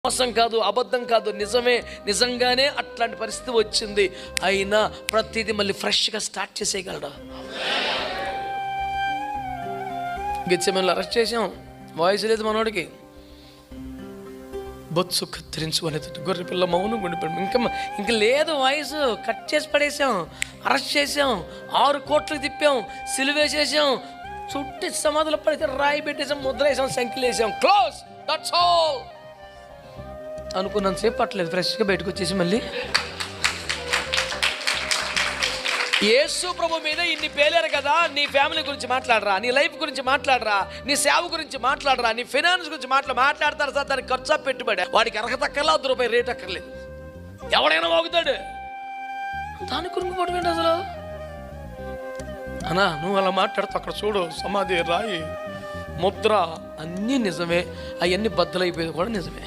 మోసం కాదు, అబద్ధం కాదు, నిజమే. నిజంగానే అట్లాంటి పరిస్థితి వచ్చింది. అయినా ప్రతిదీ మళ్ళీ ఫ్రెష్గా స్టార్ట్ చేసేయగలడా? గెత్సేమని అరెస్ట్ చేసాం, వాయిస్ లేదు మనోడికి. బొత్సు కత్తిరించు అనేది గొర్రె పిల్ల మౌనం ఉండిపోయాడు. ఇంకా లేదు వాయిస్, కట్ చేసి పడేసాం, అరెస్ట్ చేసాం, 6 కోట్లు తిప్పాం, సిలువేసేసాం, చుట్టి సమాధులు పడితే రాయి పెట్టేసాం, ముద్ర వేసాం, సంఖ్యలు వేసాం, క్లోజ్, దట్స్ ఆల్ అనుకున్నంతసేపు పట్టలేదు. ఫ్రెష్గా బయటకు వచ్చేసి మళ్ళీ యేసు ప్రభు మీద ఇన్ని పేలారు కదా. నీ ఫ్యామిలీ గురించి మాట్లాడరా, నీ లైఫ్ గురించి మాట్లాడరా, నీ సేవ గురించి మాట్లాడరా, నీ ఫైనాన్స్ గురించి మాట్లాడతారు సార్. దానికి ఖర్చు పెట్టుబడి, వాడికి అర్హత అక్కర్లా, ₹1 రేట్ అక్కర్లేదు, ఎవడైనా వాగుతాడు. దాని కురుకుపోవడం ఏంటి అసలు? అన్నా నువ్వు అలా మాట్లాడుతూ అక్కడ చూడు, సమాధి, రాయి, ముద్ర అన్నీ నిజమే, అవన్నీ బద్దలైపోయేది కూడా నిజమే.